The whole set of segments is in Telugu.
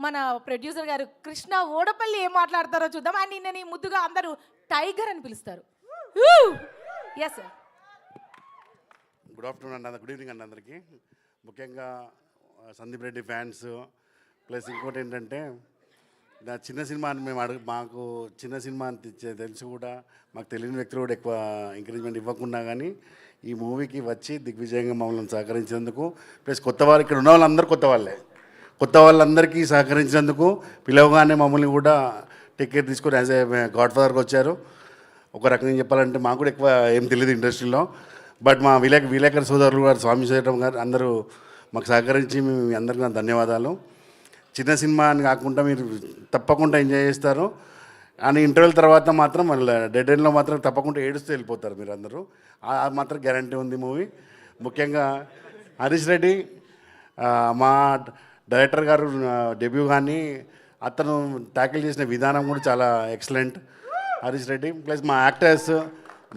మన ప్రొడ్యూసర్ గారు కృష్ణ ఓడపల్లి ఏం మాట్లాడతారో చూద్దాం. అండ్ నిన్నని ముద్దుగా అందరూ టైగర్ అని పిలుస్తారు. Yes sir. గుడ్ ఆఫ్టర్నూన్ అండి, గుడ్ ఈవినింగ్ అండి అందరికీ. ముఖ్యంగా సందీప్ రెడ్డి ఫ్యాన్స్ ప్లస్ ఇంకోటి ఏంటంటే నా చిన్న సినిమా అని మాకు చిన్న సినిమా అని తెలిసి కూడా మాకు తెలియని వ్యక్తులు కూడా ఎక్కువ ఎంకరేజ్మెంట్ ఇవ్వకుండా కానీ ఈ మూవీకి వచ్చి దిగ్విజయంగా మమ్మల్ని సహకరించినందుకు ప్లస్ కొత్త వాళ్ళు ఇక్కడ ఉన్న వాళ్ళందరూ కొత్త వాళ్ళందరికీ సహకరించినందుకు పిలవగానే మమ్మల్ని కూడా టికెట్ తీసుకొని యాజ్ ఏ గాడ్ ఫాదర్కి వచ్చారు. ఒక రకంగా చెప్పాలంటే మాకు కూడా ఎక్కువ ఏం తెలియదు ఇండస్ట్రీలో, బట్ మా విలేకరు సోదరులు గారు స్వామి శ్రీరామ్ గారు అందరూ మాకు సహకరించి మీ అందరికీ నా ధన్యవాదాలు. చిన్న సినిమా అని కాకుండా మీరు తప్పకుండా ఎంజాయ్ చేస్తారు. అని ఇంటర్వెల్ తర్వాత మాత్రం మళ్ళీ డెడ్ ఎండ్లో మాత్రం తప్పకుండా ఏడుస్తూ వెళ్ళిపోతారు మీరు అందరూ. మాత్రం గ్యారంటీ ఉంది మూవీ. ముఖ్యంగా హరీష్ రెడ్డి మా డైరెక్టర్ గారు డెబ్యూ కానీ అతను ట్యాకిల్ చేసిన విధానం కూడా చాలా ఎక్సలెంట్. హరీష్ రెడ్డి ప్లస్ మా యాక్టర్స్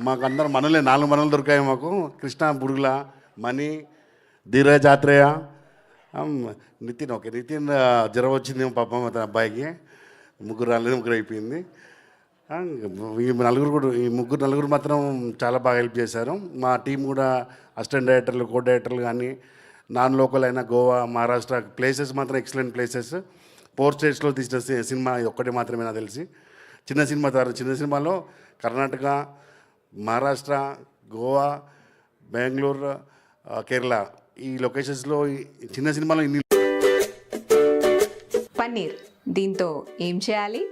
మాకు అందరూ మనలే 4 మనలు దొరికాయి మాకు. కృష్ణ బురుగుల, మణి, ధీరజ్ ఆత్రేయ, నితిన్. ఓకే, నితిన్ జ్వరం వచ్చింది పాపం అతని అబ్బాయికి. ముగ్గురు అయిపోయింది. ఈ ముగ్గురు నలుగురు మాత్రం చాలా బాగా హెల్ప్ చేశారు. మా టీం కూడా అసిస్టెంట్ డైరెక్టర్లు, కో డైరెక్టర్లు కానీ నాన్ లోకల్ అయిన గోవా, మహారాష్ట్ర ప్లేసెస్ మాత్రం ఎక్సలెంట్ ప్లేసెస్. 4 స్టేట్స్లో తీసిన సినిమా ఇది ఒక్కటే మాత్రమే నాకు తెలిసి. చిన్న సినిమాలో కర్ణాటక, మహారాష్ట్ర, గోవా, బెంగళూరు, కేరళ ఈ లొకేషన్స్లో చిన్న సినిమాలో ఇన్ని. పన్నీర్ దీంతో ఏం చేయాలి?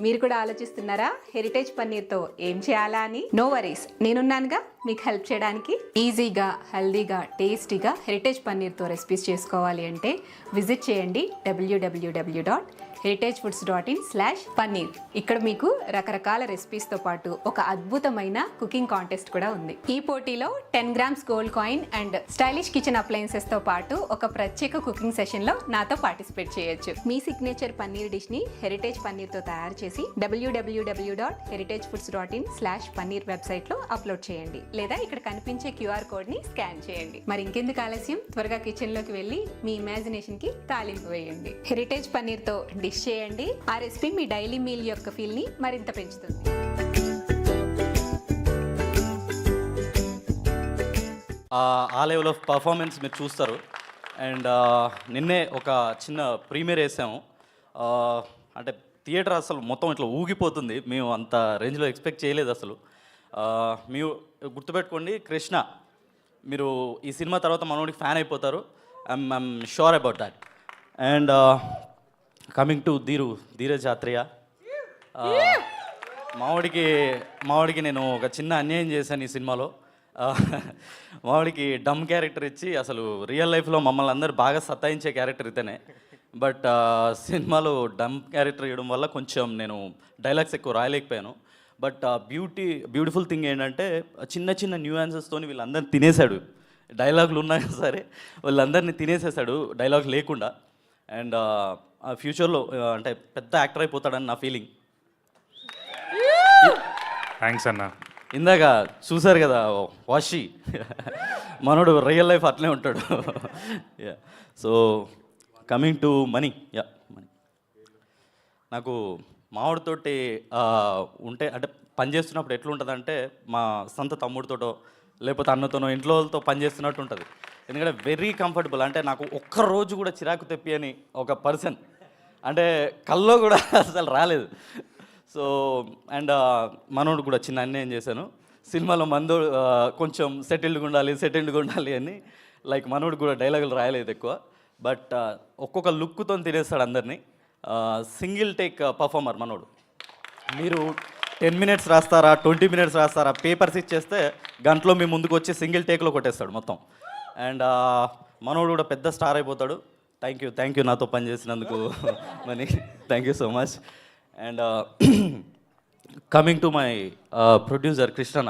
మీరు కూడా ఆలోచిస్తున్నారా హెరిటేజ్ పన్నీర్తో ఏం చేయాలా అని? నో వరీస్, నేనున్నానుగా మీకు హెల్ప్ చేయడానికి. ఈజీగా, హెల్దీగా, టేస్టీగా హెరిటేజ్ పన్నీర్తో రెసిపీస్ చేసుకోవాలి అంటే విజిట్ చేయండి www.heritagefoods.in/paneer. ఇక్కడ మీకు రకరకాల రెసిపీస్తో పాటు ఒక అద్భుతమైన కుకింగ్ కాంటెస్ట్ కూడా ఉంది. ఈ పోటీలో 10 grams gold coin and stylish kitchen అప్లయన్సెస్తో పాటు ఒక ప్రత్యేక కుకింగ్ సెషన్లో నాతో పార్టిసిపేట్ చేయొచ్చు. మీ సిగ్నేచర్ పన్నీర్ డిష్ని హెరిటేజ్ పన్నీర్తో తయారు చేసి www.heritagefoods.in/paneer వెబ్సైట్లో అప్లోడ్ చేయండి, లేదా ఇక్కడ కనిపించే QR కోడ్ని స్కాన్ చేయండి. మరి ఇంకెందుకు ఆలస్యం, త్వరగా కిచెన్లోకి వెళ్ళి మీ ఇమాజినేషన్కి తాలింపు వేయండి. హెరిటేజ్ పన్నీర్తో డిష్ చేయండి. ఆ రెసిపీ మీ డైలీ మీల్ యొక్క ఫీల్ని మరింత పెంచుతుంది. ఆ లెవెల్ ఆఫ్ పర్ఫార్మెన్స్ మీరు చూస్తారు. అండ్ నిన్నే ఒక చిన్న ప్రీమియర్ వేసాము. అంటే థియేటర్ అసలు మొత్తం ఇట్లా ఊగిపోతుంది. మేము అంత రేంజ్లో ఎక్స్పెక్ట్ చేయలేదు అసలు. మీరు గుర్తుపెట్టుకోండి, కృష్ణ మీరు ఈ సినిమా తర్వాత మనోడికి ఫ్యాన్ అయిపోతారు. I'm sure about that. And coming to Dheeraj Atreya, మావాడికి నేను ఒక చిన్న అన్యాయం చేశాను ఈ సినిమాలో. మావాడికి డమ్ క్యారెక్టర్ ఇచ్చి అసలు రియల్ లైఫ్లో మమ్మల్ని అందరూ బాగా సతాయించే క్యారెక్టర్ ఇతనే. బట్ సినిమాలో డమ్ క్యారెక్టర్ ఇవ్వడం వల్ల కొంచెం నేను డైలాగ్స్ ఎక్కువ రాయలేకపోయాను. బట్ బ్యూటిఫుల్ థింగ్ ఏంటంటే చిన్న చిన్న న్యూయాన్సెస్తో వీళ్ళందరినీ తినేశాడు. డైలాగులు ఉన్నా సరే వాళ్ళందరినీ తినేసేసాడు డైలాగ్ లేకుండా. అండ్ ఫ్యూచర్లో అంటే పెద్ద యాక్టర్ అయిపోతాడని నా ఫీలింగ్. థ్యాంక్స్ అన్న. ఇందాక చూసారు కదా వాషి, మనోడు రియల్ లైఫ్ అట్లే ఉంటాడు. So coming to money, money నాకు మావాడితోటి ఉంటే అంటే పని చేస్తున్నప్పుడు ఎట్లుంటుందంటే మా సొంత తమ్ముడితోటో లేకపోతే అన్నతోనో ఇంట్లో వాళ్ళతో పని చేస్తున్నట్టు ఉంటుంది. ఎందుకంటే వెరీ కంఫర్టబుల్. అంటే నాకు ఒక్కరోజు కూడా చిరాకు తెప్పి అని ఒక పర్సన్ అంటే కల్లో కూడా అసలు రాలేదు. సో అండ్ మనోడు కూడా చిన్న అన్యాయం చేశాను సినిమాలో. మందు కొంచెం సెటిల్డ్గా ఉండాలి అని లైక్ మనోడు కూడా డైలాగులు రాయలేదు ఎక్కువ. బట్ ఒక్కొక్క లుక్తో తినేస్తాడు అందరినీ. సింగిల్ టేక్ పర్ఫార్మర్ మనోడు. మీరు 10 minutes రాస్తారా, 20 minutes రాస్తారా, పేపర్స్ ఇచ్చేస్తే గంటలో మీ ముందుకు వచ్చి సింగిల్ టేక్లో కొట్టేస్తాడు మొత్తం. అండ్ మనోడు కూడా పెద్ద స్టార్ అయిపోతాడు. థ్యాంక్ యూ నాతో పనిచేసినందుకు Mani. Thank you so much. And coming to my producer Krishna,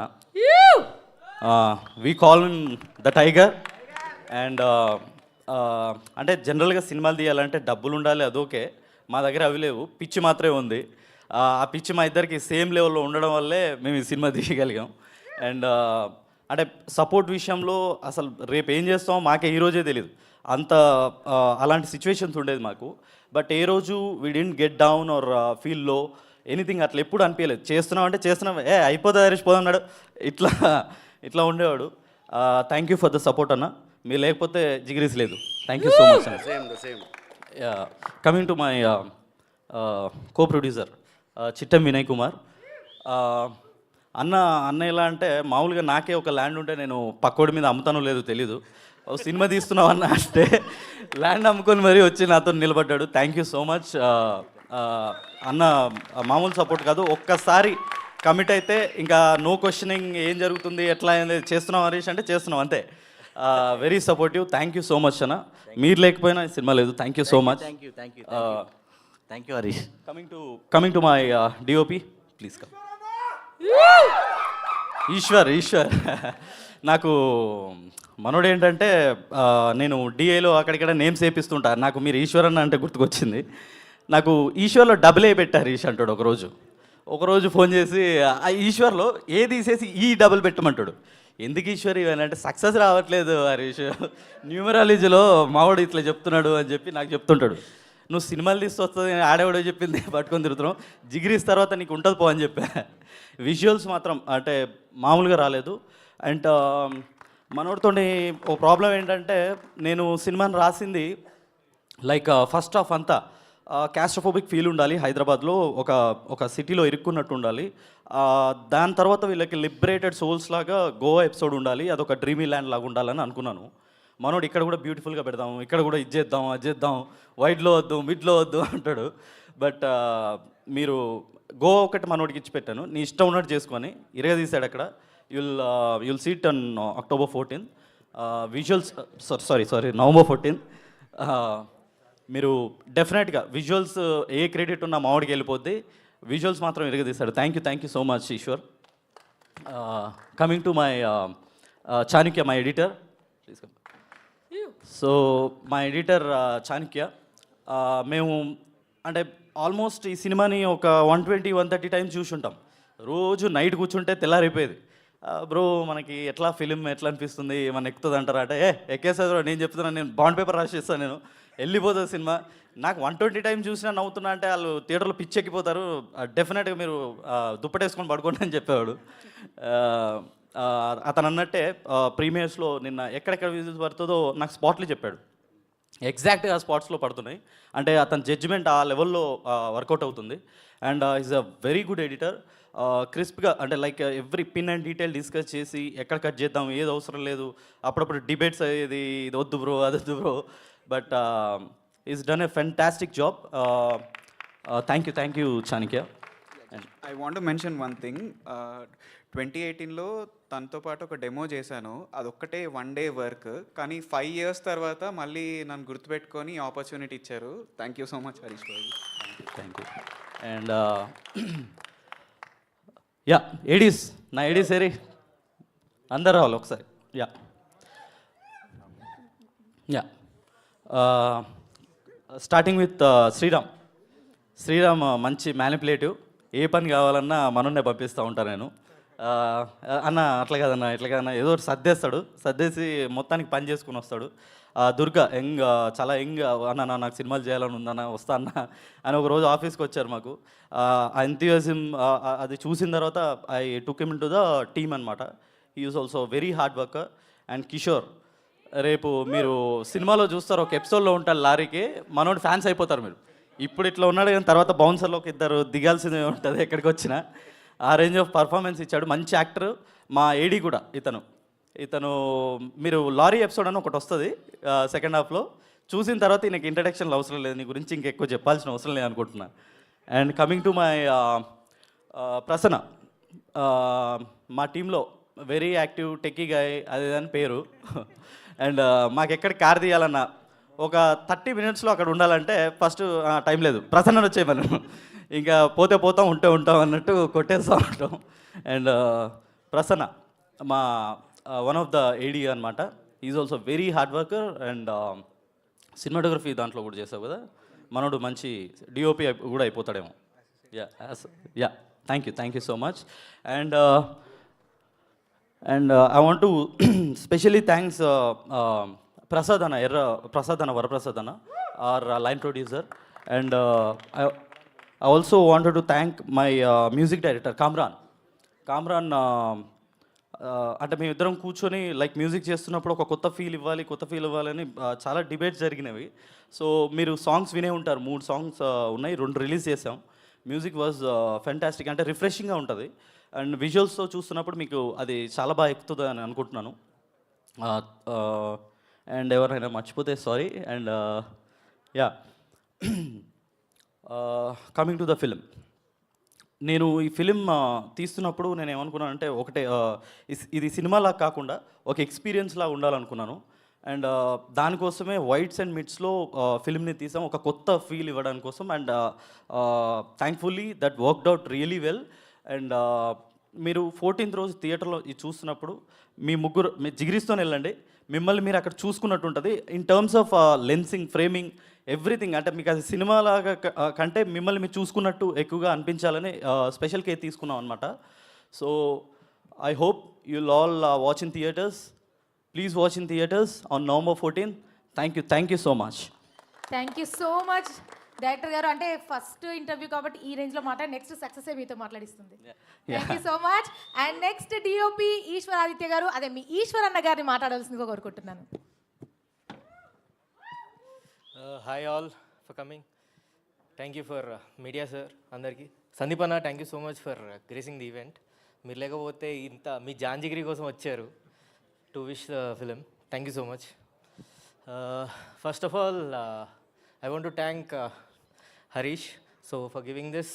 we call the tiger. And అంటే జనరల్గా సినిమాలు తీయాలంటే డబ్బులు ఉండాలి, అదోకే. మా దగ్గర అవి లేవు, పిచ్చి మాత్రమే ఉంది. ఆ పిచ్చి మా ఇద్దరికి సేమ్ లెవెల్లో ఉండడం వల్లే మేము ఈ సినిమా తీయగలిగాం. అండ్ అంటే సపోర్ట్ విషయంలో అసలు రేపు ఏం చేస్తామో మాకే ఈరోజే తెలియదు. అంత అలాంటి సిచ్యువేషన్స్ ఉండేది మాకు. బట్ ఏ రోజు we didn't get down are feel లో ఎనీథింగ్ అట్లా ఎప్పుడు అనిపించలేదు. చేస్తున్నాం అంటే చేస్తున్నాం, అయిపోతుంది హరీష్ పోదన్నాడు, ఇట్లా ఉండేవాడు. Thank you for the support అన్న, మీరు లేకపోతే జిగిరీస్ లేదు. థ్యాంక్ యూ సో మచ్ అన్న. Same coming to my co producer Chittam Vinay Kumar. అన్న ఎలా అంటే మామూలుగా నాకే ఒక ల్యాండ్ ఉంటే నేను పక్కోడి మీద అమ్ముతానో లేదో తెలీదు. సినిమా తీస్తున్నావు అన్న అంటే ల్యాండ్ అమ్ముకొని మరీ వచ్చి నాతో నిలబడ్డాడు. థ్యాంక్ యూ సో మచ్ అన్న. మామూలు సపోర్ట్ కాదు, ఒక్కసారి కమిట్ అయితే ఇంకా నో క్వశ్చనింగ్, ఏం జరుగుతుంది ఎట్లా చేస్తున్నాం హరీష్ అంటే చేస్తున్నాం అంతే. Very supportive. Thank you so much అన్న, మీరు లేకపోయినా ఈ సినిమా లేదు. Thank you so much. Thank you Harish. Coming to my DOP, please come. Eshwar నాకు మనోడు ఏంటంటే నేను డిఏలో అక్కడిక్కడ నేమ్స్ వేపిస్తుంటా, నాకు మీరు ఈశ్వర్ అన్న అంటే గుర్తుకొచ్చింది. నాకు ఈశ్వర్లో డబుల్ ఏ పెట్టారు హరీష్ అంటాడు. ఒకరోజు ఫోన్ చేసి ఆ ఈశ్వర్లో ఏ తీసేసి ఈ డబుల్ పెట్టమంటాడు. ఎందుకు ఈశ్వర్ ఇవన్నీ అంటే సక్సెస్ రావట్లేదు హరీష్, న్యూమరాలజీలో మావాడు ఇట్లా చెప్తున్నాడు అని చెప్పి నాకు చెప్తుంటాడు. నువ్వు సినిమాలు తీస్తూ వస్తుంది ఆడేవాడో చెప్పింది పట్టుకొని తిరుగుతున్నావు, జిగిరీస్ తర్వాత నీకు ఉంటుంది పో అని చెప్పా. విజువల్స్ మాత్రం అంటే మామూలుగా రాలేదు. అండ్ మనోడితో ఓ ప్రాబ్లం ఏంటంటే నేను సినిమాని రాసింది లైక్ ఫస్ట్ హాఫ్ అంతా క్యాస్ట్రోఫోబిక్ ఫీల్ ఉండాలి, హైదరాబాద్లో ఒక సిటీలో ఇరుక్కున్నట్టు ఉండాలి. దాని తర్వాత వీళ్ళకి లిబరేటెడ్ సోల్స్ లాగా గోవా ఎపిసోడ్ ఉండాలి, అదొక డ్రీమీ ల్యాండ్ లాగా ఉండాలని అనుకున్నాను. మనోడు ఇక్కడ కూడా బ్యూటిఫుల్గా పెడదాం, ఇక్కడ కూడా ఇది చేద్దాం అది చేద్దాం, వైడ్లో వద్దు మిడ్లో వద్దు అంటాడు. బట్ మీరు గోవా ఒకటి మనోడికి ఇచ్చి పెట్టాను, నీ ఇష్టం ఉన్నట్టు చేసుకొని ఇరగదీశాడు అక్కడ. You'll seat on October 14. Visuals sorry November 14. మీరు డెఫినెట్గా విజువల్స్ ఏ క్రెడిట్ ఉన్నా మావాడికి వెళ్ళిపోద్ది, విజువల్స్ మాత్రం ఇరగదీశాడు. Thank you so much Eshwar. Coming to my Chanakya, my editor, please come. So my editor Chanakya, మేము అంటే ఆల్మోస్ట్ ఈ సినిమాని ఒక 120-130 టైమ్స్ చూసి ఉంటాం. రోజు నైట్ కూర్చుంటే తెల్లారైపోయేది. బ్రో మనకి ఎట్లా ఫిలిం ఎట్లా అనిపిస్తుంది, ఏమన్నా ఎక్కుతుంది అంటారా అంటే ఎక్కేస్తుంది బ్రో, నేను చెప్తున్నాను, నేను బాండ్ పేపర్ రాసిస్తాను, నేను వెళ్ళిపోతుంది సినిమా. నాకు 120 టైమ్స్ చూసినా నవ్వుతున్నా అంటే వాళ్ళు థియేటర్లో పిచ్చెక్కిపోతారు, డెఫినెట్గా మీరు దుప్పటేసుకొని పడుకోండి అని చెప్పేవాడు. అతను అన్నట్టే ప్రీమియర్స్లో నిన్న ఎక్కడెక్కడ విజిల్స్ పడుతుందో నాకు స్పాట్లు చెప్పాడు. ఎగ్జాక్ట్గా స్పాట్స్లో పడుతున్నాయి అంటే అతని జడ్జిమెంట్ ఆ లెవెల్లో వర్కౌట్ అవుతుంది. And is a very good editor. క్రిస్ప్గా అంటే like every pin and detail discuss చేసి ఎక్కడ కట్ చేద్దాం ఏది అవసరం లేదు, అప్పుడప్పుడు డిబేట్స్ అయ్యేది, ఇది వద్దు బ్రో అది వద్దు bro. But is done a fantastic job. Thank you Chanakya. I want to mention one thing. 2018లో తనతో పాటు ఒక డెమో చేశాను, అదొక్కటే 1 day వర్క్, కానీ 5 years తర్వాత మళ్ళీ నన్ను గుర్తుపెట్టుకొని ఆపర్చునిటీ ఇచ్చారు. Thank you so much Harish Babu. Thank you. And Aedes, నా ఏడీస్ ఏరి అందరు రావాలి ఒకసారి. స్టార్టింగ్ విత్ శ్రీరామ్ మంచి మ్యానిపులేటివ్, ఏ పని కావాలన్నా మనన్నే పంపిస్తూ ఉంటాను నేను. అన్న అట్లా కాదన్న ఇట్లా కాదన్న ఏదో ఒకటి సర్దేసి మొత్తానికి పని చేసుకుని వస్తాడు. దుర్గా చాలా అన్న నాకు సినిమాలు చేయాలని ఉందన్న వస్తా అన్న అని ఒకరోజు ఆఫీస్కి వచ్చారు. మాకు ఆ ఎంథ్యూజిజం అది చూసిన తర్వాత I took him in to the team అనమాట. He is also very hard worker. And Kishore, రేపు మీరు సినిమాలో చూస్తారు ఒక ఎపిసోడ్లో ఉంటారు లారీకి, మనోడు ఫ్యాన్స్ అయిపోతారు మీరు. ఇప్పుడు ఇట్లా ఉన్నాడు కానీ తర్వాత బౌన్సర్లోకి ఇద్దరు దిగాల్సిందే ఉంటుంది ఎక్కడికి వచ్చినా. ఆ రేంజ్ ఆఫ్ పర్ఫార్మెన్స్ ఇచ్చాడు, మంచి యాక్టర్. మా ఏడీ కూడా ఇతను మీరు లారీ ఎపిసోడ్ అని ఒకటి వస్తుంది సెకండ్ హాఫ్లో, చూసిన తర్వాత ఈయనకి ఇంట్రడక్షన్లు అవసరం లేదు, నీ గురించి ఇంకెక్కువ చెప్పాల్సిన అవసరం లేదు అనుకుంటున్నా. And coming to my Prasanna, మా టీంలో వెరీ యాక్టివ్ టెక్కీ గాయ్ అదేదని పేరు. అండ్ మాకెక్కడ కార్ తీయాలన్నా ఒక 30 minutesలో అక్కడ ఉండాలంటే ఫస్ట్ టైం లేదు, ప్రసన్న వచ్చే మనం ఇంకా పోతే పోతాం ఉంటే ఉంటాం అన్నట్టు కొట్టేస్తూ ఉంటాం. అండ్ ప్రసన్న మా వన్ ఆఫ్ ద ఏడీ అనమాట. Is also very hard worker. And cinematography దాంట్లో కూడా చేసావు కదా, మనోడు మంచి డిఓపి కూడా అయిపోతాడేమో. Thank you so much. And I want to specially thanks Prasad అన్న వరప్రసాద్ అన్న, our line producer. And I also wanted to thank my music director Kamran అంటే మేమిద్దరం కూర్చొని లైక్ మ్యూజిక్ చేస్తున్నప్పుడు ఒక కొత్త ఫీల్ ఇవ్వాలని చాలా డిబేట్స్ జరిగినవి. సో మీరు సాంగ్స్ వినే ఉంటారు, 3 సాంగ్స్ ఉన్నాయి, 2 రిలీజ్ చేసాం. మ్యూజిక్ వాజ్ ఫెంటాస్టిక్, అంటే రిఫ్రెషింగ్గా ఉంటుంది. అండ్ విజువల్స్తో చూస్తున్నప్పుడు మీకు అది చాలా బాగా ఎక్కుతుంది అని అనుకుంటున్నాను. అండ్ ఎవరైనా మర్చిపోతే sorry. And yeah, coming to the film, నేను ఈ ఫిలిం తీస్తున్నప్పుడు నేను ఏమనుకున్నానంటే ఒకటే, ఇది సినిమాలా కాకుండా ఒక ఎక్స్పీరియన్స్లా ఉండాలనుకున్నాను. అండ్ దానికోసమే వైట్స్ అండ్ మిడ్స్లో ఫిలింని తీసాం, ఒక కొత్త ఫీల్ ఇవ్వడానికి కోసం. And thankfully that worked out really well. And మీరు 14th రోజు థియేటర్లో ఇది చూస్తున్నప్పుడు మీ జిగిరిస్తోనే వెళ్ళండి, మిమ్మల్ని మీరు అక్కడ చూసుకున్నట్టు ఉంటుంది. In terms of lensing, framing, everything, అంటే మీకు అది సినిమాలాగా కంటే మిమ్మల్ని మీరు చూసుకున్నట్టు ఎక్కువగా అనిపించాలని స్పెషల్ కేర్ తీసుకున్నాం అనమాట. So I hope you'll all watch in theatres. Please watch in theatres on November 14. Thank you so much. Thank you so much director గారు. అంటే ఫస్ట్ ఇంటర్వ్యూ కాబట్టి ఈ రేంజ్లో నెక్స్ట్ సక్సెస్ మీతో మాట్లాడిస్తుంది. Thank you so much. And next DOP Eshwaraditya గారు, అదే మీ ఈశ్వర్ అన్న గారిని మాట్లాడాల్సిందిగా కోరుకుంటున్నాను. Hi all for coming. Thank you for media sir అందరికీ. సందీప్ అన్న, thank you so much for gracing the event. మీరు లేకపోతే ఇంత మీ జాంజిగిరి కోసం వచ్చారు to wish the film. Thank you so much. First of all I want to thank Harish so for giving this.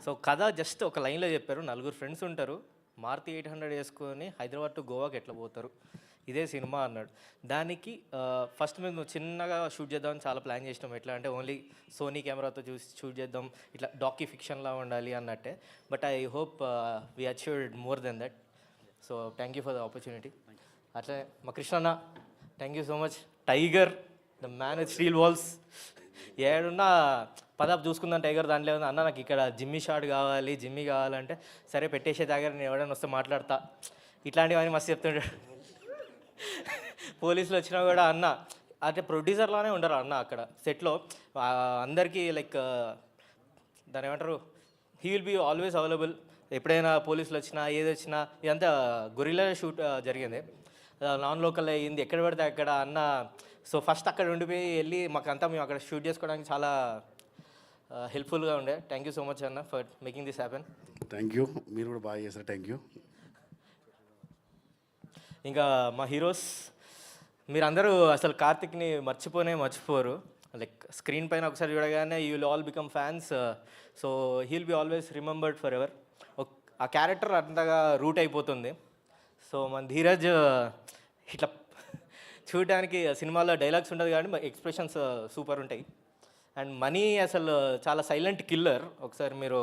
So కథ జస్ట్ ఒక లైన్లో చెప్పారు. 4 ఫ్రెండ్స్ ఉంటారు, మారుతి 800 వేసుకొని హైదరాబాద్ టు గోవాకి ఎట్లా పోతారు, ఇదే సినిమా అన్నాడు. దానికి ఫస్ట్ మేము చిన్నగా షూట్ చేద్దామని చాలా ప్లాన్ చేసినాం. ఎట్లా అంటే ఓన్లీ సోనీ కెమెరాతో చూసి షూట్ చేద్దాం, ఇట్లా డాక్యూ ఫిక్షన్లా ఉండాలి అన్నట్టే. But I hope we achieved more than that. So thank you for the opportunity. అట్లే మా కృష్ణన్న, thank you so much. Tiger, the man with steel walls. ఏడున్నా పదాపు చూసుకుందాం టైగర్, దాంట్లో అన్న నాకు ఇక్కడ జిమ్మీ షాట్ కావాలి, జిమ్మీ కావాలంటే సరే పెట్టేసే దగ్గర నేను ఎవడైనా వస్తే మాట్లాడతా, ఇట్లాంటివన్నీ మస్తు చెప్తుంటాడు. పోలీసులు వచ్చినా కూడా అన్న అంటే ప్రొడ్యూసర్లానే ఉండరు అన్న అక్కడ సెట్లో. అందరికీ లైక్ దాని ఏమంటారు, he will be always available. ఎప్పుడైనా పోలీసులు వచ్చినా ఏది వచ్చినా, ఇదంతా గొరిల్లా షూట్ జరిగింది, నాన్ లోకల్ అయ్యింది, ఎక్కడ పడితే అక్కడ అన్న. సో ఫస్ట్ అక్కడ ఉండిపోయి వెళ్ళి మాకంతా మేము అక్కడ షూట్ చేసుకోవడానికి చాలా హెల్ప్ఫుల్గా ఉండే. థ్యాంక్ యూ సో మచ్ అన్న for making this happen. Thank you, మీరు కూడా బాగా చేశారు. Thank you. ఇంకా మా హీరోస్, మీరందరూ అసలు కార్తిక్ని మర్చిపోరు. లైక్ స్క్రీన్ పైన ఒకసారి చూడగానే you will all become fans. So he will be always remembered forever. ఆ క్యారెక్టర్ అంతగా రూట్ అయిపోతుంది. సో మన ధీరజ్ ఇట్లా చూడడానికి సినిమాలో డైలాగ్స్ ఉండదు కానీ ఎక్స్ప్రెషన్స్ సూపర్ ఉంటాయి. అండ్ మనీ అసలు చాలా సైలెంట్ కిల్లర్. ఒకసారి మీరు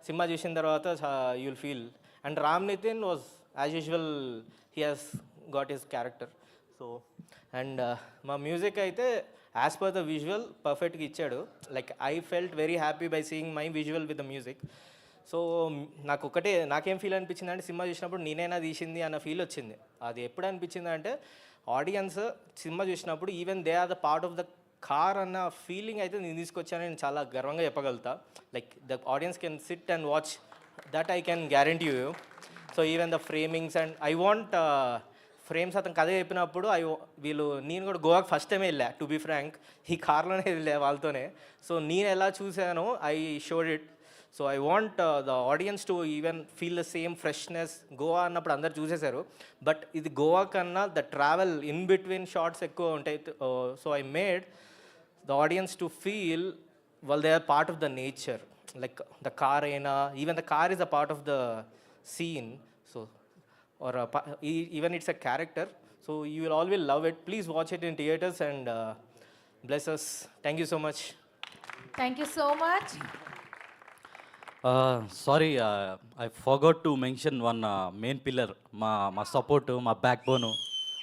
సినిమా చూసిన తర్వాత you will feel. And Ram Nitin was as usual, he has got his character. So and మా మ్యూజిక్ అయితే యాజ్ పర్ ద విజువల్ పర్ఫెక్ట్గా ఇచ్చాడు. Like I felt very happy by seeing my visual with the music. So నాకేం ఫీల్ అనిపించింది అంటే సినిమా చూసినప్పుడు నేనైనా తీసింది అన్న ఫీల్ వచ్చింది. అది ఎప్పుడు అనిపించింది అంటే ఆడియన్స్ సినిమా చూసినప్పుడు even they are the part of the car అన్న ఫీలింగ్ అయితే నేను తీసుకొచ్చానని నేను చాలా గర్వంగా చెప్పగలుగుతా. Like the audience can sit and watch, that I can guarantee you. So even the framings and I want frames అతను కథ చెప్పినప్పుడు నేను కూడా గోవాకి ఫస్ట్ టైమే వెళ్ళా, టు బీ ఫ్రాంక్. ఈ కార్లోనే వెళ్ళా వాళ్ళతోనే. సో నేను ఎలా చూసానో I showed it. So I want the audience to even feel the same freshness. Goa అన్నప్పుడు అందరు చూసేశారు, బట్ ఇది గోవా కన్నా the travel in between shorts ఎక్కువ ఉంటాయి. So I made the audience to feel well they are part of the nature, like the car అయినా, even the car is a part of the scene. So or even it's a character, so you will all will love it. Please watch it in theaters and bless us. Thank you so much. Thank you so much. Sorry, I forgot to mention one main pillar, మా సపోర్ట్, మా బ్యాక్ బోను,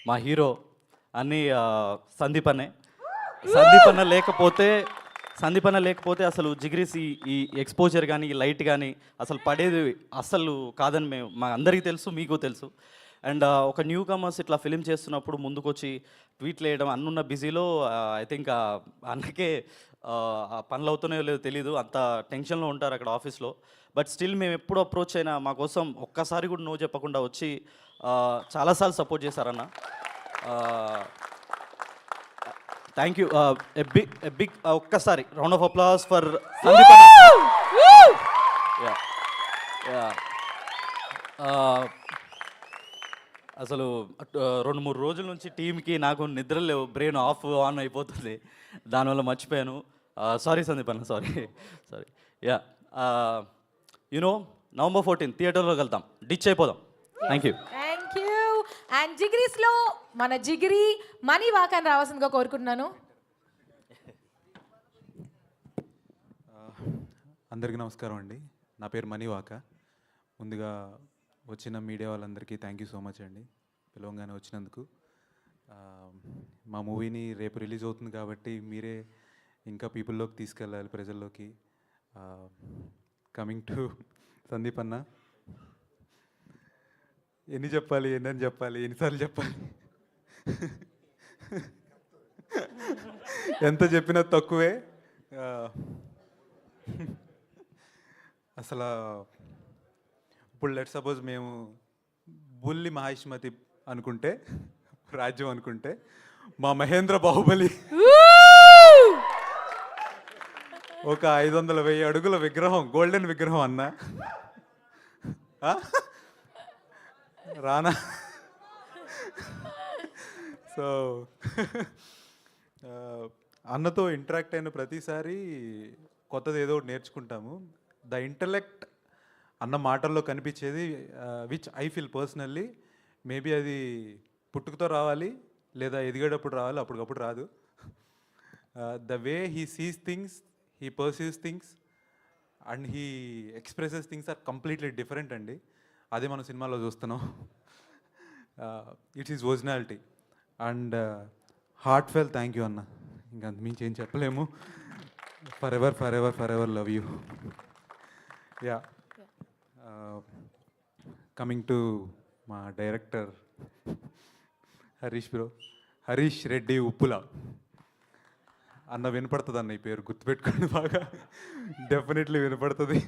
మా హీరో అన్నీ సందీప్ అన్న లేకపోతే అసలు జిగ్రీస్ ఈ ఎక్స్పోజర్ కానీ ఈ లైట్ కానీ అసలు పడేది అస్సలు కాదని మా అందరికీ తెలుసు, మీకు తెలుసు. అండ్ ఒక న్యూ కమర్స్ ఇట్లా ఫిలిం చేస్తున్నప్పుడు ముందుకొచ్చి ట్వీట్లు వేయడం అన్నున్న బిజీలో ఐ థింక్ అన్నకే ఆ పనులు అవుతున్నాయో లేదో తెలీదు, అంత టెన్షన్లో ఉంటారు అక్కడ ఆఫీస్లో. బట్ స్టిల్ మేము ఎప్పుడు అప్రోచ్ అయినా మా కోసం ఒక్కసారి కూడా నో చెప్పకుండా వచ్చి చాలాసార్లు సపోర్ట్ చేశారన్న. Thank you. బిగ్ ఒక్కసారి round of applause for Sandeep అన్న. అసలు 2-3 రోజుల నుంచి టీంకి నాకు నిద్ర లేవు, బ్రెయిన్ ఆన్ అయిపోతుంది, దానివల్ల మర్చిపోయాను. సారీ సందీప్ అన్న, సారీ. యా, యునో November 14 థియేటర్లోకి వెళ్తాం, డిచ్ అయిపోదాం. Thank you. Thank you. And జిగిరీస్లో మన జిగిరి మనీ వాకాన్ని రావాల్సిందిగా కోరుకుంటున్నాను. అందరికీ నమస్కారం అండి. నా పేరు మణివాక. ముందుగా వచ్చిన మీడియా వాళ్ళందరికీ థ్యాంక్ యూ సో మచ్ అండి, పిలవంగానే వచ్చినందుకు. మా మూవీని రేపు రిలీజ్ అవుతుంది కాబట్టి మీరే ఇంకా పీపుల్లోకి తీసుకెళ్ళాలి, ప్రజల్లోకి. కమింగ్ టు సందీప్ అన్న, ఎన్ని చెప్పాలి, ఎన్నిసార్లు చెప్పాలి? ఎంత చెప్పినా తక్కువే. అసలు ఇప్పుడు లెట్ సపోజ్ మేము బుల్లి మహాష్మతి అనుకుంటే, రాజ్యం అనుకుంటే, మా మహేంద్ర బాహుబలి ఒక 500-1000 అడుగుల విగ్రహం, గోల్డెన్ విగ్రహం అన్న. రానా? సో అన్నతో ఇంటరాక్ట్ అయిన ప్రతిసారి కొత్తది ఏదో ఒకటి నేర్చుకుంటాము. ద ఇంటలెక్ట్ అన్న మాటల్లో కనిపించేది, which I feel personally, maybe అది పుట్టుకతో రావాలి లేదా ఎదిగేటప్పుడు రావాలి, అప్పటికప్పుడు రాదు. The way he sees things, he perceives things and he expresses things are completely different అండి. అదే మనం సినిమాలో చూస్తున్నాం. It's is originality and heart fell thank you అన్న. ఇంకా అంతమించి ఏం చెప్పలేము. Forever love you. Yeah, coming to మా డైరెక్టర్ హరీష్ రెడ్డి ఉప్పుల అన్న. వినపడుతుంది అన్న, ఈ పేరు గుర్తుపెట్టుకోండి బాగా, డెఫినెట్లీ వినపడుతుంది.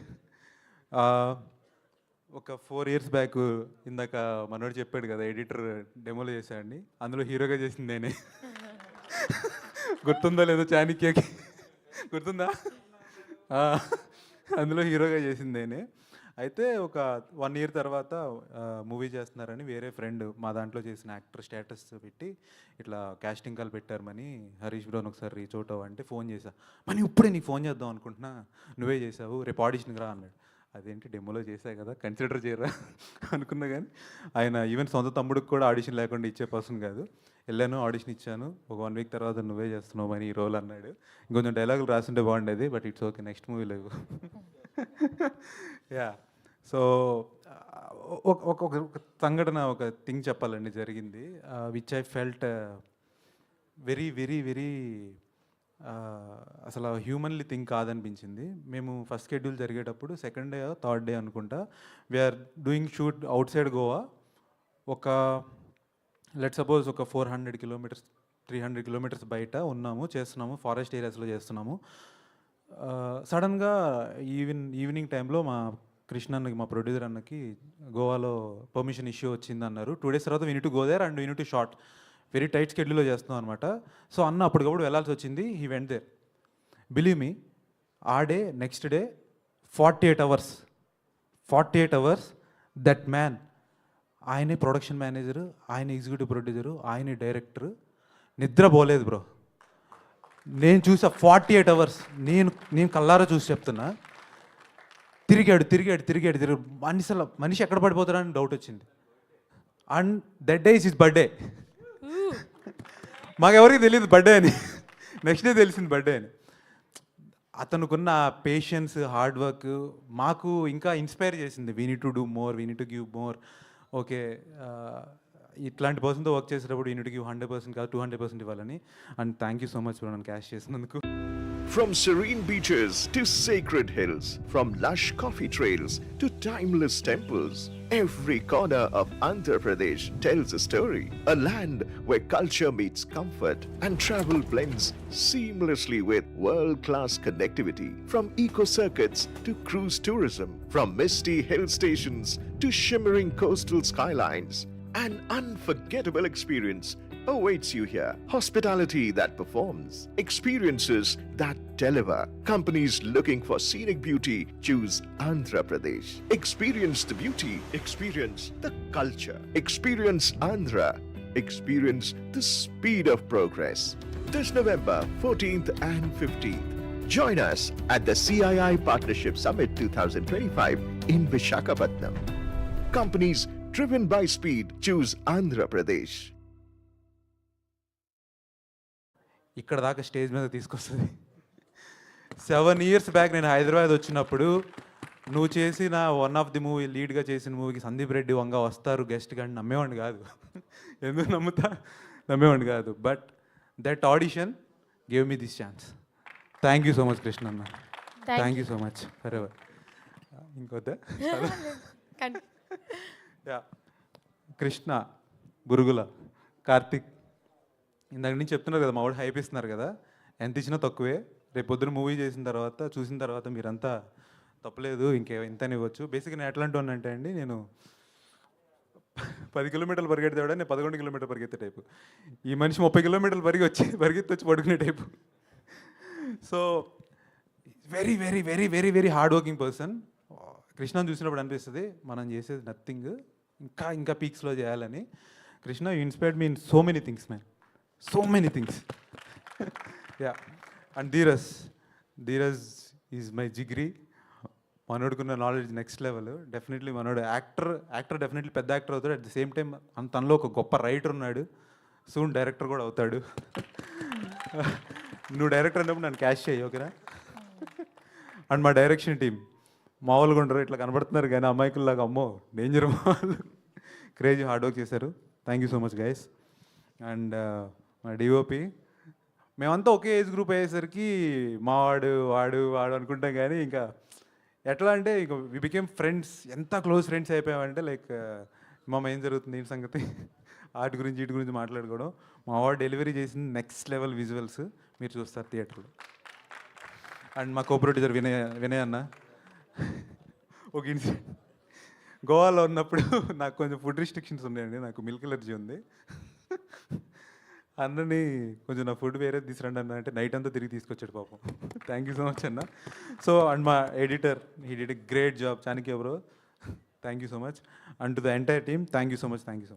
ఒక 4 years బ్యాక్ ఇందాక మనోడు చెప్పాడు కదా, ఎడిటర్ డెమోలో చేశాడండి, అందులో హీరోగా చేసింది నేనే. గుర్తుందా లేదో, చాణక్యకి గుర్తుందా? అందులో హీరోగా చేసింది నేనే. అయితే ఒక 1 year తర్వాత మూవీ చేస్తున్నారని వేరే ఫ్రెండ్ మా దాంట్లో చేసిన యాక్టర్ స్టేటస్ పెట్టి ఇట్లా కాస్టింగ్ కాల్ పెట్టారమని, హరీష్ బ్రోని ఒకసారి రీచ్ అవుట్ అవ్వంటే ఫోన్ చేశా. మరి ఇప్పుడే నీకు ఫోన్ చేద్దాం అనుకుంటున్నా, నువ్వే చేసావు, రేపు ఆడిషన్కి రా అన్నాడు. అదేంటి డెమోలో చేశా కదా, కన్సిడర్ చేయరా అనుకున్నా. కానీ ఆయన ఈవెన్ సొంత తమ్ముడికి కూడా ఆడిషన్ లేకుండా ఇచ్చే పర్సన్ కాదు. వెళ్ళాను, ఆడిషన్ ఇచ్చాను. ఒక 1 week తర్వాత నువ్వే చేస్తున్నావు అని ఈ రోల్ అన్నాడు. ఇంకొంచెం డైలాగులు రాసింటే బాగుండేది, but it's okay, next movie లేవు. యా, సో ఒక సంఘటన, ఒక థింగ్ చెప్పాలండి జరిగింది, which I felt very very very అసలు హ్యూమన్లీ థింగ్ కాదనిపించింది. మేము ఫస్ట్ షెడ్యూల్ జరిగేటప్పుడు 2nd day 3rd day అనుకుంటా, we're doing shoot outside Goa. ఒక లెట్ సపోజ్ ఒక 400 kilometers 300 kilometers బయట ఉన్నాము, చేస్తున్నాము, ఫారెస్ట్ ఏరియాస్లో చేస్తున్నాము. సడన్గా ఈవినింగ్ టైంలో మా కృష్ణ అన్నకి, మా ప్రొడ్యూసర్ అన్నకి గోవాలో పర్మిషన్ ఇష్యూ వచ్చింది అన్నారు. 2 days తర్వాత we need to go there and we need to shot. Very tight స్కెడ్యూల్లో చేస్తున్నాం అనమాట. సో అన్న అప్పటికప్పుడు వెళ్ళాల్సి వచ్చింది. He went there. Believe me, ఆ day next day 48 hours that man, ఆయనే ప్రొడక్షన్ మేనేజరు, ఆయన ఎగ్జిక్యూటివ్ ప్రొడ్యూసరు, ఆయనే డైరెక్టర్, నిద్రపోలేదు బ్రో. నేను చూసా 48 hours, నేను కల్లారా చూసి చెప్తున్నా. తిరిగాడు. మనిషి ఎక్కడ పడిపోతాడని డౌట్ వచ్చింది. And that day is his birthday. మాకెవరికి తెలియదు బర్త్డే అని, నెక్స్ట్ డే తెలిసింది బర్త్డే అని. అతనుకున్న పేషెన్స్, హార్డ్ వర్క్ మాకు ఇంకా ఇన్స్పైర్ చేసింది. We need to do more, we need to give more. Okay, ఇట్లాంటి పర్సన్తో వర్క్ చేసేటప్పుడు యూ నీడ్ టు గివ్ 100% కాదు 200% ఇవ్వాలని. And thank you so much నన్ను క్యాష్ చేసినందుకు. From serene beaches to sacred hills, from lush coffee trails to timeless temples, every corner of Andhra Pradesh tells a story. A land where culture meets comfort and travel blends seamlessly with world-class connectivity. From eco-circuits to cruise tourism, from misty hill stations to shimmering coastal skylines, an unforgettable experience awaits you here. Hospitality that performs, experiences that deliver. Companies looking for scenic beauty choose Andhra Pradesh. Experience the beauty, experience the culture. Experience Andhra, experience the speed of progress. This November 14th and 15th, join us at the CII Partnership Summit 2025 in Visakhapatnam. Companies driven by speed choose Andhra Pradesh. ఇక్కడ దాకా స్టేజ్ మీద తీసుకొస్తుంది. 7 years బ్యాక్ నేను హైదరాబాద్ వచ్చినప్పుడు నువ్వు చేసిన వన్ ఆఫ్ ది మూవీ లీడ్గా చేసిన మూవీకి సందీప్ రెడ్డి వంగ వస్తారు గెస్ట్గా అని నమ్మేవాడిని కాదు. ఎందుకు నమ్మేవాడిని కాదు. But that audition gave me this chance. Thank you so much Krishna అన్న. Thank you so much for ever. ఇంకొద్దా యా కృష్ణ, గురుగుల, కార్తిక్ ఇందాక నుంచి చెప్తున్నారు కదా, మా వాడు హైప్ ఇస్తున్నారు కదా, ఎంత ఇచ్చినా తక్కువే. రేపు పొద్దున మూవీ చూసిన తర్వాత మీరంతా తప్పలేదు ఇంతని ఇవ్వచ్చు. బేసిక్గా నేను ఎట్లాంటి అంటే అండి, నేను 10 కిలోమీటర్లు పరిగెడతాడా, నేను 11 కిలోమీటర్లు పరిగెత్తే టైపు. ఈ మనిషి 30 కిలోమీటర్లు పరిగెత్తి వచ్చి పడుకునే type. So very very very very very hard working person. కృష్ణను చూసినప్పుడు అనిపిస్తుంది మనం చేసేది నథింగ్, ఇంకా పీక్స్లో చేయాలని. Krishna, you inspired me in so many things man, so many things. Yeah. And Dheeraj is my jigri. మనోడుకున్న నాలెడ్జ్ నెక్స్ట్ లెవెల్. డెఫినెట్లీ మనోడు యాక్టర్ డెఫినెట్లీ పెద్ద యాక్టర్ అవుతాడు. అట్ ది సేమ్ టైం తనలో ఒక గొప్ప రైటర్ ఉన్నాడు. సూన్ డైరెక్టర్ కూడా అవుతాడు. నువ్వు డైరెక్టర్ అన్నప్పుడు నన్ను క్యాష్ చేయి, ఓకేనా? అండ్ మా డైరెక్షన్ టీం మామూలుగా ఉండరు, ఇట్లా కనబడుతున్నారు కానీ అమ్మాయికుల్లాగా అమ్మో డేంజర్. వాళ్ళు క్రేజీ హార్డ్ వర్క్ చేశారు. Thank you so much guys. And మా డిఓపి, మేమంతా ఒకే ఏజ్ గ్రూప్ అయ్యేసరికి వాడు అనుకుంటాం కానీ ఇంకా ఎట్లా అంటే ఇక వి బికేమ్ ఫ్రెండ్స్. ఎంత క్లోజ్ ఫ్రెండ్స్ అయిపోయామంటే లైక్ మామ ఏం జరుగుతుంది ఏంటి సంగతి, వీటి గురించి మాట్లాడుకోవడం. మా వాడు డెలివరీ చేసిన నెక్స్ట్ లెవెల్ విజువల్స్ మీరు చూస్తారు థియేటర్లో. అండ్ మా కో ప్రొడ్యూసర్ వినయ్ అన్న, ఒక ఇన్సిడెంట్ గోవాలో ఉన్నప్పుడు నాకు కొంచెం ఫుడ్ రిస్ట్రిక్షన్స్ ఉన్నాయండి, నాకు మిల్క్ ఎలర్జీ ఉంది. అన్నని కొంచెం నా ఫుడ్ వేరే తీసుకురండి అన్న అంటే నైట్ అంతా తిరిగి తీసుకొచ్చాడు పాపం. థ్యాంక్ యూ సో మచ్ అన్న. సో అండ్ మా editor, he did a great job. Chanakya bro, thank you so much. And to the entire team thank you so much. Thank you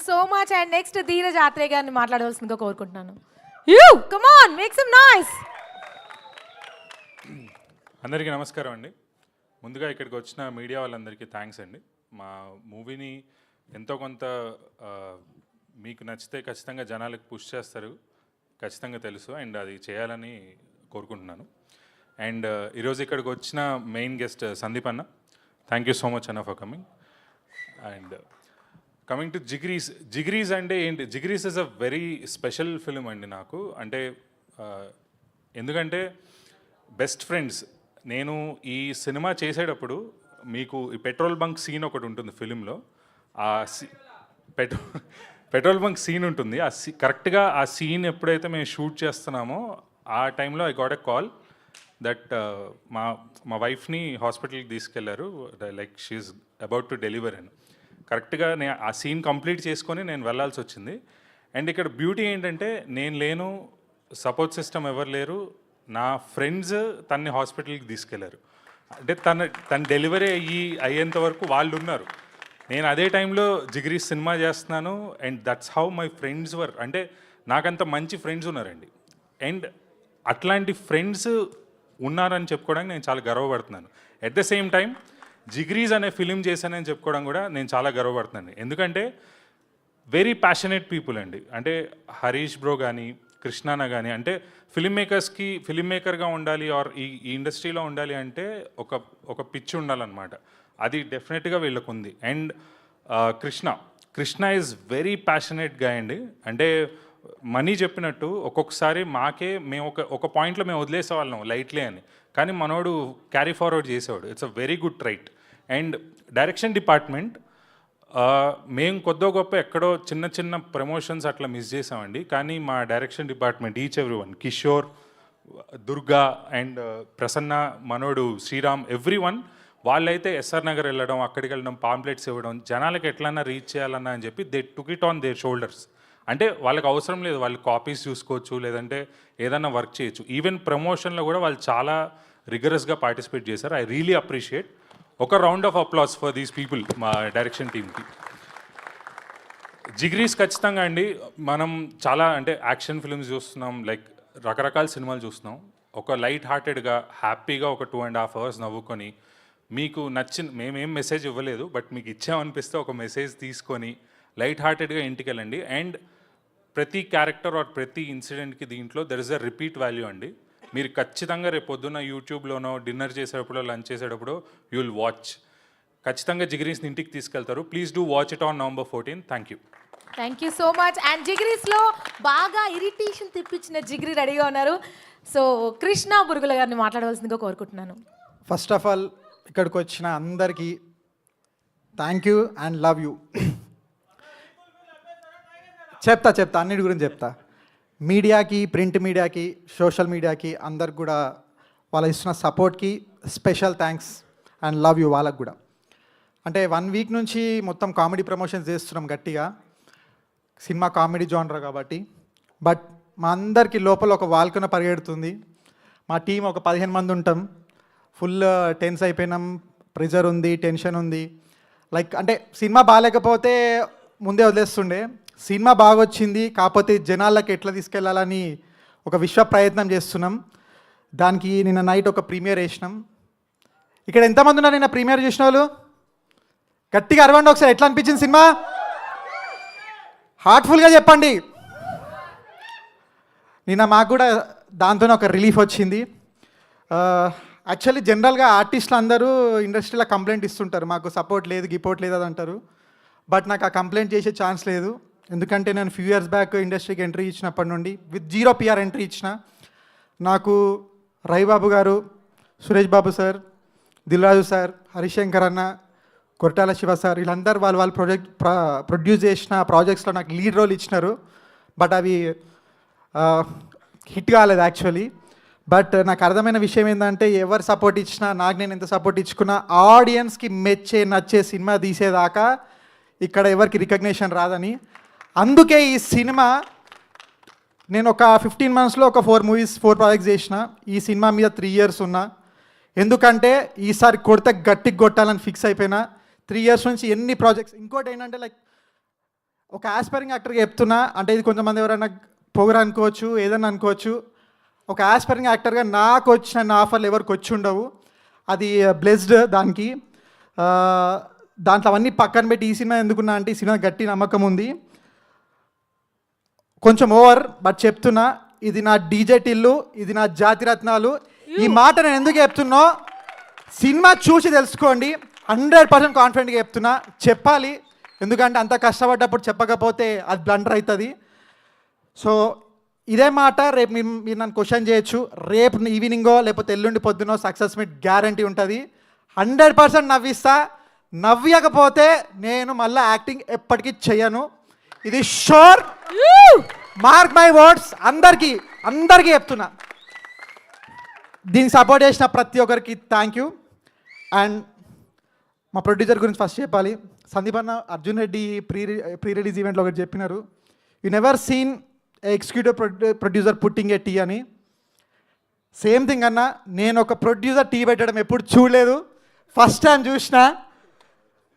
so much. And next Dheeraj Athreya గారిని మాట్లాడవలసిందిగా కోరుకుంటున్నాను. Come on, make some noise. అందరికీ నమస్కారం అండి. ముందుగా ఇక్కడికి వచ్చిన మీడియా వాళ్ళందరికీ థ్యాంక్స్ అండి. మా మూవీని ఎంతో కొంత మీకు నచ్చితే ఖచ్చితంగా జనాలకు పుష్ చేస్తారు, ఖచ్చితంగా తెలుసు. అండ్ అది చేయాలని కోరుకుంటున్నాను. అండ్ ఈరోజు ఇక్కడికి వచ్చిన మెయిన్ గెస్ట్ సందీప్ అన్న, థ్యాంక్ యూ సో మచ్ అన్న for coming. And coming to Jigris అంటే ఏంటి, Jigris is a very special film అండి నాకు. అంటే ఎందుకంటే బెస్ట్ ఫ్రెండ్స్. నేను ఈ సినిమా చేసేటప్పుడు మీకు ఈ పెట్రోల్ బంక్ సీన్ ఒకటి ఉంటుంది ఫిలింలో. ఆ పెట్రోల్ బంక్ సీన్ ఉంటుంది. కరెక్ట్గా ఆ సీన్ ఎప్పుడైతే మేము షూట్ చేస్తున్నామో ఆ టైంలో I got a call that మా వైఫ్ని హాస్పిటల్కి తీసుకెళ్లారు, like she's about to deliver అని. కరెక్ట్గా ఆ సీన్ కంప్లీట్ చేసుకొని నేను వెళ్ళాల్సి వచ్చింది. అండ్ ఇక్కడ బ్యూటీ ఏంటంటే నేను లేను, సపోర్ట్ సిస్టమ్ ఎవరు లేరు, నా ఫ్రెండ్స్ తన్ని హాస్పిటల్కి తీసుకెళ్లారు. అంటే తన డెలివరీ అయ్యేంత వరకు వాళ్ళు ఉన్నారు. నేను అదే టైంలో జిగ్రీ సినిమా చేస్తున్నాను. And that's how my friends were. అంటే నాకంత మంచి ఫ్రెండ్స్ ఉన్నారండి. అండ్ అట్లాంటి ఫ్రెండ్స్ ఉన్నారని చెప్పుకోవడానికి నేను చాలా గర్వపడుతున్నాను. ఎట్ ద సేమ్ టైం జిగ్రీస్ అనే ఫిలిం చేశానని చెప్పుకోవడం కూడా నేను చాలా గర్వపడుతున్నాను. ఎందుకంటే వెరీ ప్యాషనేట్ పీపుల్ అండి. అంటే హరీష్ బ్రో కానీ కృష్ణాన కానీ, అంటే ఫిలిం మేకర్గా ఉండాలి ఆర్ ఈ ఇండస్ట్రీలో ఉండాలి అంటే ఒక పిచ్చి ఉండాలన్నమాట. అది డెఫినెట్గా వీళ్ళకు ఉంది. And Krishna is very passionate గా అండి. అంటే మనీ చెప్పినట్టు ఒక్కొక్కసారి మేము ఒక పాయింట్లో మేము వదిలేసేవాళ్ళం లైట్లే అని, కానీ మనోడు క్యారీ ఫార్వర్డ్ చేసేవాడు. It's a very good trait. And direction department మేము కొద్దో గొప్ప ఎక్కడో చిన్న చిన్న ప్రమోషన్స్ అట్లా మిస్ చేసామండి, కానీ మా direction department each every one, Kishore, Durga and Prasanna, మనోడు, శ్రీరామ్, ఎవ్రీ వన్, వాళ్ళైతే ఎస్ఆర్ నగర్ వెళ్ళడం, అక్కడికి వెళ్ళడం, పాంప్లెట్స్ ఇవ్వడం, జనాలకు ఎట్లన్నా రీచ్ చేయాలన్నా అని చెప్పి they took it on their shoulders. అంటే వాళ్ళకి అవసరం లేదు, వాళ్ళు కాపీస్ చూసుకోవచ్చు, లేదంటే ఏదన్నా వర్క్ చేయొచ్చు. ఈవెన్ ప్రమోషన్లో కూడా వాళ్ళు చాలా రిగరస్గా పార్టిసిపేట్ చేశారు. I really appreciate. ఒక round of applause for these people, మా డైరెక్షన్ టీమ్కి. జిగ్రీస్ ఖచ్చితంగా అండి, మనం చాలా అంటే యాక్షన్ ఫిల్మ్స్ చూస్తున్నాం, లైక్ రకరకాల సినిమాలు చూస్తున్నాం. ఒక లైట్ హార్టెడ్గా హ్యాపీగా ఒక 2.5 hours నవ్వుకొని, మీకు నచ్చిన, మేమేం మెసేజ్ ఇవ్వలేదు, బట్ మీకు ఇచ్చామనిపిస్తే ఒక మెసేజ్ తీసుకొని లైట్ హార్టెడ్గా ఇంటికి వెళ్ళండి. అండ్ ప్రతి క్యారెక్టర్ ఆర్ ప్రతి ఇన్సిడెంట్కి దీంట్లో there is a repeat value అండి. మీరు ఖచ్చితంగా రేపు పొద్దున్న యూట్యూబ్లోనో డిన్నర్ చేసేటప్పుడు, లంచ్ చేసేటప్పుడు యూ విల్ వాచ్. ఖచ్చితంగా జిగ్రీస్ని ఇంటికి తీసుకెళ్తారు. Please do watch it on November 14. Thank you. Thank you so much. And జిగ్రీస్లో బాగా ఇరిటేషన్ తెప్పించిన జిగ్రీ రెడీగా ఉన్నారు. సో కృష్ణ బురుగుల గారిని మాట్లాడవలసిందిగా కోరుకుంటున్నాను. ఫస్ట్ ఆఫ్ ఆల్ ఇక్కడికి వచ్చిన అందరికీ thank you and love you. చెప్తా అన్నిటి గురించి చెప్తా. మీడియాకి, ప్రింట్ మీడియాకి, సోషల్ మీడియాకి అందరికి కూడా వాళ్ళు ఇస్తున్న సపోర్ట్కి special thanks and love you వాళ్ళకు కూడా. అంటే 1 week నుంచి మొత్తం కామెడీ ప్రమోషన్స్ చేస్తున్నాం గట్టిగా, సినిమా కామెడీ జానర్ కాబట్టి. బట్ మా అందరికీ లోపల ఒక వాల్కన పరిగెడుతుంది. మా టీం ఒక 15 మంది ఉంటాం. ఫుల్ టెన్స్ అయిపోయినాం, ప్రెజర్ ఉంది, టెన్షన్ ఉంది. లైక్ అంటే సినిమా బాగాలేకపోతే ముందే వదిలేస్తుండే, సినిమా బాగా వచ్చింది కాకపోతే జనాలకు ఎట్లా తీసుకెళ్ళాలని ఒక విశ్వ ప్రయత్నం చేస్తున్నాం. దానికి నిన్న నైట్ ఒక ప్రీమియర్ వేసినాం. ఇక్కడ ఎంతమంది ఉన్నారు నిన్న ప్రీమియర్ చేసిన వాళ్ళు? గట్టిగా అరవండి ఒకసారి. ఎట్లా అనిపించింది సినిమా? హార్ట్ఫుల్గా చెప్పండి. నిన్న మాకు కూడా దాంతోనే ఒక రిలీఫ్ వచ్చింది. యాక్చువల్లీ జనరల్గా ఆర్టిస్టులు అందరూ ఇండస్ట్రీలో కంప్లైంట్ ఇస్తుంటారు, మాకు సపోర్ట్ లేదు, గిపోర్ట్ లేదు అది అంటారు. బట్ నాకు ఆ కంప్లైంట్ చేసే ఛాన్స్ లేదు. ఎందుకంటే నేను ఫ్యూ ఇయర్స్ బ్యాక్ ఇండస్ట్రీకి ఎంట్రీ ఇచ్చినప్పటి నుండి విత్ 0 PR ఎంట్రీ ఇచ్చిన. నాకు రవిబాబు గారు, సురేష్ బాబు సార్, దిల్రాజు సార్, హరిశంకర్ అన్న, కొరటాల శివ సార్, వీళ్ళందరూ వాళ్ళు ప్రొడ్యూస్ చేసిన ప్రాజెక్ట్స్లో నాకు లీడ్ రోల్ ఇచ్చినారు. బట్ అవి హిట్ కాలేదు యాక్చువల్లీ. బట్ నాకు అర్థమైన విషయం ఏంటంటే ఎవరు సపోర్ట్ ఇచ్చినా, నాకు నేను ఎంత సపోర్ట్ ఇచ్చుకున్నా, ఆడియన్స్కి నచ్చే సినిమా తీసేదాకా ఇక్కడ ఎవరికి రికగ్నేషన్ రాదని. అందుకే ఈ సినిమా నేను ఒక 15 monthsలో ఒక 4 ప్రాజెక్ట్స్ చేసిన. ఈ సినిమా మీద 3 years ఉన్నా. ఎందుకంటే ఈసారి కొడితే గట్టికి కొట్టాలని ఫిక్స్ అయిపోయినా. 3 years నుంచి ఎన్ని ప్రాజెక్ట్స్. ఇంకోటి ఏంటంటే లైక్ ఒక ఆస్పైరింగ్ యాక్టర్గా చెప్తున్నా, అంటే ఇది కొంతమంది ఎవరైనా పొగరు అనుకోవచ్చు, ఏదన్నా అనుకోవచ్చు. ఒక ఆస్పైరింగ్ యాక్టర్గా నాకు వచ్చిన ఆఫర్లు ఎవరికి వచ్చి ఉండవు. అది బ్లెస్డ్ దానికి. దాంట్లో అవన్నీ పక్కన పెట్టి ఈ సినిమా ఎందుకున్నా అంటే ఈ సినిమా గట్టి నమ్మకం ఉంది. కొంచెం ఓవర్ బట్ చెప్తున్నా, ఇది నా డీజే టిల్లు, ఇది నా జాతిరత్నాలు. ఈ మాట నేను ఎందుకు చెప్తున్నా, సినిమా చూసి తెలుసుకోండి. 100% కాన్ఫిడెంట్గా చెప్తున్నా, చెప్పాలి. ఎందుకంటే అంత కష్టపడ్డప్పుడు చెప్పకపోతే అది బ్లండర్ అవుతుంది. సో ఇదే మాట రేపు మీరు నన్ను క్వశ్చన్ చేయొచ్చు. రేపు ఈవినింగో లేకపోతే ఎల్లుండి పొద్దునో సక్సెస్ మీట్ గ్యారంటీ ఉంటుంది. 100% నవ్విస్తా. నవ్వకపోతే నేను మళ్ళీ యాక్టింగ్ ఎప్పటికీ చెయ్యను. ఇది షూర్, మార్క్ మై వర్డ్స్. అందరికీ చెప్తున్నా. దీనికి సపోర్ట్ చేసిన ప్రతి ఒక్కరికి థ్యాంక్ యూ. అండ్ మా ప్రొడ్యూసర్ గురించి ఫస్ట్ చెప్పాలి. సందీప్ అన్న అర్జున్ రెడ్డి ప్రీ రిలీజ్ ఈవెంట్లో ఒకటి చెప్పినారు, you never seen executive producer putting a tea అని. సేమ్ థింగ్ అన్న, నేను ఒక ప్రొడ్యూసర్ టీ పెట్టడం ఎప్పుడు చూడలేదు, ఫస్ట్ టైం చూసిన.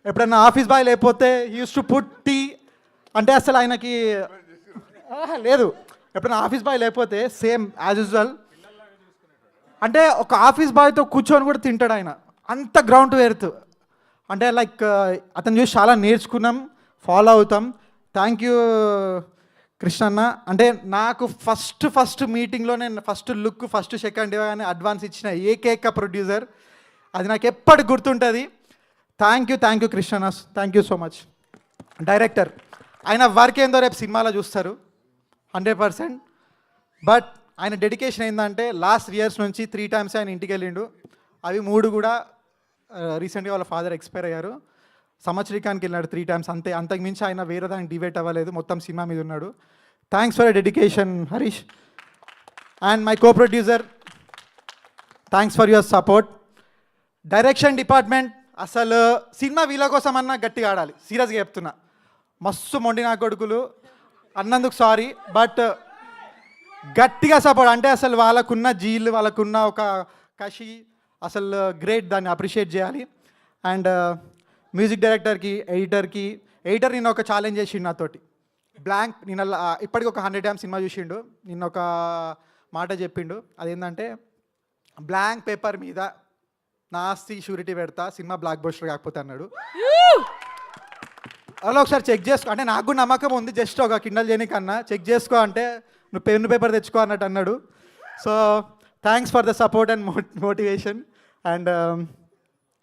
ఎప్పుడన్నా ఆఫీస్ బాయ్ లేకపోతే యూస్ టు పుట్ టీ అంటే అసలు ఆయనకి లేదు. ఎప్పుడైనా ఆఫీస్ బాయ్ లేకపోతే సేమ్ యాజ్ యూజువల్ అంటే ఒక ఆఫీస్ బాయ్తో కూర్చొని కూడా తింటాడు ఆయన, అంత గ్రౌండ్ టు ఎర్త్. అంటే లైక్ అతను చూసి చాలా నేర్చుకున్నాం, ఫాలో అవుతాం. థ్యాంక్ యూ కృష్ణ అన్న. అంటే నాకు ఫస్ట్ మీటింగ్లో నేను ఫస్ట్ లుక్, ఫస్ట్ సెకండ్ కానీ అడ్వాన్స్ ఇచ్చిన ఏకైక ప్రొడ్యూసర్. అది నాకు ఎప్పటికి గుర్తుంటుంది. థ్యాంక్ యూ కృష్ణ అన్న, thank you so much. Director ఆయన వర్క్ ఏందో రేపు సినిమాలో చూస్తారు. 100%. బట్ ఆయన డెడికేషన్ ఏంటంటే లాస్ట్ 3 years నుంచి 3 times ఆయన ఇంటికి వెళ్ళిండు. అవి 3 కూడా రీసెంట్గా వాళ్ళ ఫాదర్ ఎక్స్పైర్ అయ్యారు. సంవత్సరికానికి వెళ్ళినాడు 3 times అంతే. అంతకుమించి ఆయన వేరే దానికి డివేట్ అవ్వలేదు, మొత్తం సినిమా మీద ఉన్నాడు. Thanks for dedication Harish. And my co producer, thanks for your support. Direction department, అసలు సినిమా వీళ్ళ కోసం అన్నా గట్టిగా ఆడాలి, సీరియస్గా చెప్తున్నా. మస్తు మొండి నా కొడుకులు అన్నందుకు సారీ, బట్ గట్టిగా సపోర్ట్. అంటే అసలు వాళ్ళకున్న జీల్, వాళ్ళకున్న ఒక కషి అసలు గ్రేట్, దాన్ని అప్రిషియేట్ చేయాలి. అండ్ మ్యూజిక్ డైరెక్టర్కి, ఎడిటర్ నిన్న ఒక ఛాలెంజ్ చేసిండు నాతోటి. బ్లాంక్, నిన్న ఇప్పటికి ఒక 100 times సినిమా చూసిండు. నిన్న ఒక మాట చెప్పిండు, అదేంటంటే బ్లాంక్ పేపర్ మీద నా ఆస్తి షూరిటీ పెడతా, సినిమా బ్లాక్ బస్టర్ కాకపోతే అన్నాడు. అలా ఒకసారి చెక్ చేసుకో అంటే నాకు కూడా నమ్మకం ఉంది, జస్ట్ ఒక కిండల్ చేయనికన్నా చెక్ చేసుకో అంటే నువ్వు పెన్ను పేపర్ తెచ్చుకో అన్నట్టు అన్నాడు. So thanks for the support and motivation. And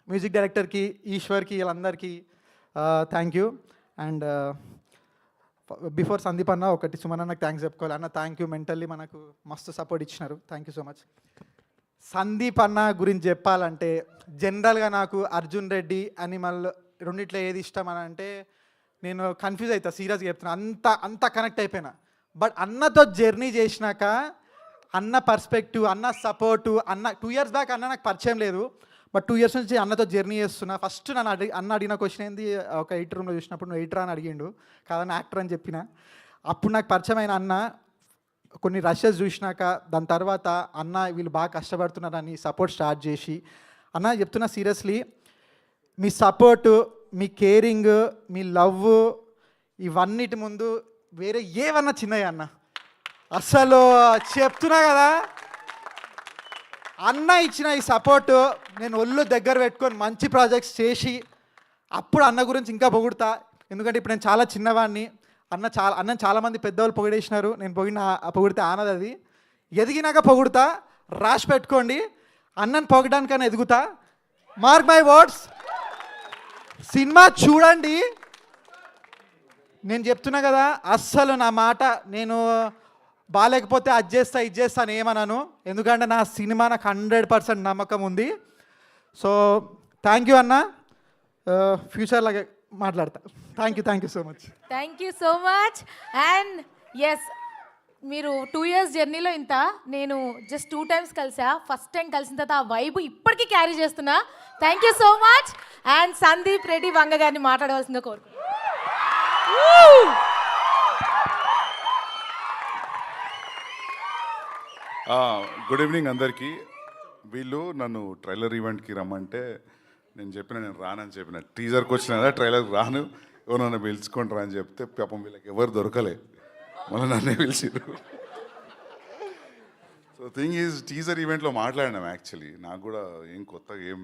music డైరెక్టర్కి, ఈశ్వర్కి, వీళ్ళందరికీ thank you. And before Sandeep అన్న ఒకటి సుమన్ అన్నకు థ్యాంక్స్ చెప్పుకోవాలి. అన్న థ్యాంక్ యూ, మెంటల్లీ మనకు మస్తు సపోర్ట్ ఇచ్చినారు, thank you so much. Sandeep అన్న గురించి చెప్పాలంటే జనరల్గా నాకు అర్జున్ రెడ్డి, అనిమల్ రెండిట్లో ఏది ఇష్టం అని అంటే నేను కన్ఫ్యూజ్ అవుతా, సీరియస్గా చెప్తున్నా. అంత కనెక్ట్ అయిపోయినా. బట్ అన్నతో జర్నీ చేసినాక అన్న పర్స్పెక్టివ్, అన్న సపోర్టు, అన్న 2 years బ్యాక్ అన్న నాకు పరిచయం లేదు, బట్ 2 years నుంచి అన్నతో జర్నీ చేస్తున్నా. ఫస్ట్ నన్ను అన్న అడిగిన క్వశ్చన్ ఏంది, ఒక ఎడిటర్ రూమ్లో చూసినప్పుడు నువ్వు ఎడిటర్ అని అడిగిండు, కాదని యాక్టర్ అని చెప్పిన. అప్పుడు నాకు పరిచయమైన అన్న కొన్ని రషెస్ చూసినాక దాని తర్వాత అన్న వీళ్ళు బాగా కష్టపడుతున్నారని సపోర్ట్ స్టార్ట్ చేసి, అన్న చెప్తున్నా సీరియస్లీ, మీ సపోర్టు, మీ కేరింగ్, మీ లవ్, ఇవన్నిటి ముందు వేరే ఏమన్నా చిన్నవి అన్న. అసలు చెప్తున్నా కదా, అన్న ఇచ్చిన ఈ సపోర్టు నేను ఒళ్ళు దగ్గర పెట్టుకొని మంచి ప్రాజెక్ట్స్ చేసి అప్పుడు అన్న గురించి ఇంకా పొగుడుతా. ఎందుకంటే ఇప్పుడు నేను చాలా చిన్నవాడిని, అన్న చాలామంది పెద్దవాళ్ళు పొగిడేసినారు, నేను పొగిడితే ఆనది అది. ఎదిగినాక పొగుడుతా, రాసి పెట్టుకోండి. అన్నను పొగడానికైనా ఎదుగుతా, మార్క్ మై వర్డ్స్. సినిమా చూడండి, నేను చెప్తున్నా కదా, అస్సలు నా మాట నేను బాగాలేకపోతే అది చేస్తా ఇది చేస్తా అని ఏమన్నాను, ఎందుకంటే నా సినిమా నాకు 100% నమ్మకం ఉంది. సో థ్యాంక్ యూ అన్న, ఫ్యూచర్లాగా మాట్లాడతా. Thank you so much. Thank you so much. And yes, మీరు 2 years జర్నీలో ఇంత, నేను జస్ట్ 2 times కలిసా. ఫస్ట్ టైం కలిసిన తర్వాత ఆ వైబ్ ఇప్పటికీ క్యారీ చేస్తున్నా. Thank you so much. And Sandeep Reddy Vanga గారిని మాట్లాడవలసిందిగా కోరుకుంటున్నాను. గుడ్ ఈవినింగ్ అందరికీ. వీళ్ళు నన్ను ట్రైలర్ ఈవెంట్కి రమ్మంటే నేను రానని చెప్పిన. టీజర్కి వచ్చిన కదా, ట్రైలర్కి రాను, ఎవరు నన్ను పిలుచుకుంటారా అని చెప్తే పాపం వీళ్ళకి ఎవరు దొరకలే, మళ్ళీ నన్నే పిలిచిర్రు. సో థింగ్ ఈజ్, టీజర్ ఈవెంట్లో మాట్లాడినాం. యాక్చువల్లీ నాకు కూడా ఏం కొత్తగా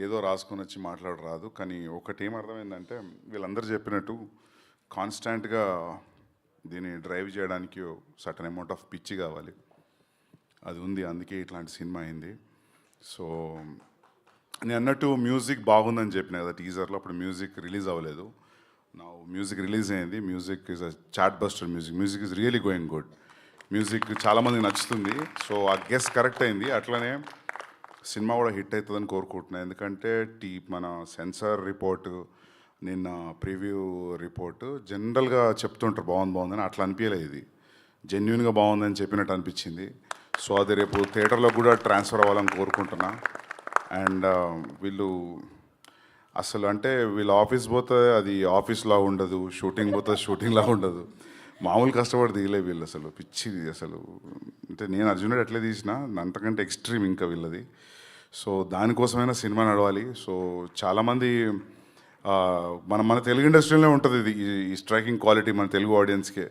ఏదో రాసుకొని వచ్చి మాట్లాడరాదు. కానీ ఒకటి ఏం అర్థమైందంటే, వీళ్ళందరూ చెప్పినట్టు కాన్స్టాంట్గా దీన్ని డ్రైవ్ చేయడానికి సర్టన్ అమౌంట్ ఆఫ్ పిచ్చి కావాలి, అది ఉంది, అందుకే ఇట్లాంటి సినిమా అయింది. సో నేను అన్నట్టు మ్యూజిక్ బాగుందని చెప్పిన కదా టీజర్లో, అప్పుడు మ్యూజిక్ రిలీజ్ అవ్వలేదు. నా మ్యూజిక్ రిలీజ్ అయింది. Music is a chart buster. Music is really going good. Music చాలామందికి నచ్చుతుంది. సో ఆ గెస్ కరెక్ట్ అయింది. అట్లనే సినిమా కూడా హిట్ అవుతుందని కోరుకుంటున్నాను. ఎందుకంటే మన సెన్సార్ రిపోర్టు, నిన్న ప్రివ్యూ రిపోర్టు జనరల్గా చెప్తుంటారు బాగుందని, అట్లా అనిపించలేదు. ఇది జెన్యున్గా బాగుందని చెప్పినట్టు అనిపించింది. సో అది రేపు థియేటర్లో కూడా ట్రాన్స్ఫర్ అవ్వాలని కోరుకుంటున్నా. అండ్ వీళ్ళు అసలు అంటే వీళ్ళు ఆఫీస్ పోతే అది ఆఫీస్లా ఉండదు, షూటింగ్ పోతే షూటింగ్లా ఉండదు. మామూలు కష్టపడి దిగలే వీళ్ళు, అసలు పిచ్చిది అసలు. అంటే నేను అర్జునుడు ఎట్లా తీసినా అంతకంటే ఎక్స్ట్రీమ్ ఇంకా వీళ్ళది. సో దానికోసమైనా సినిమా నడవాలి. సో చాలామంది మన తెలుగు ఇండస్ట్రీలోనే ఉంటుంది ఇది, ఈ స్ట్రైకింగ్ క్వాలిటీ మన తెలుగు ఆడియన్స్కే.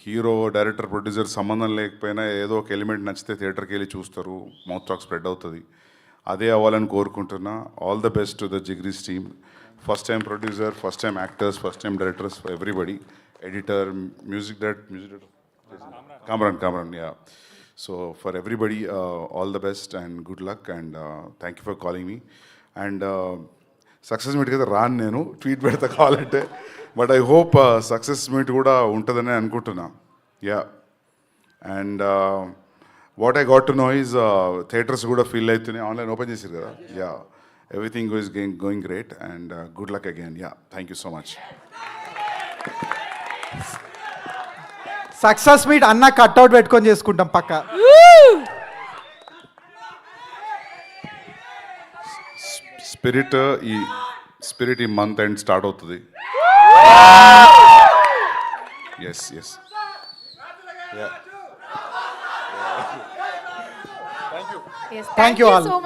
హీరో, డైరెక్టర్, ప్రొడ్యూసర్ సంబంధం లేకపోయినా ఏదో ఒక ఎలిమెంట్ నచ్చితే థియేటర్కి వెళ్ళి చూస్తారు, మౌత్ టాక్ స్ప్రెడ్ అవుతుంది. అదే అవ్వాలని కోరుకుంటున్నా. All the best to the Jigris team. First time producer, first time actors, first time directors, everybody, editor, music director Kamran, yeah. So for everybody all the best and good luck and thank you for calling me. And success మీట్కి అయితే రాను, నేను ట్వీట్ పెడతా కావాలంటే, but I hope success meet కూడా ఉంటుందని అనుకుంటున్నా. Yeah and what I got to know is theatres కూడా ఫీల్ అవుతున్నాయి, ఆన్లైన్ ఓపెన్ చేశారు కదా. Yeah everything is going great and good luck again. Yeah thank you so much. Success meet అన్న కట్అవుట్ పెట్టుకొని చేసుకుంటాం పక్క. స్పిరిట్ ఈ మంత్ ఎండ్ స్టార్ట్ అవుతుంది. Yes yes Yes, Thank you all. so much.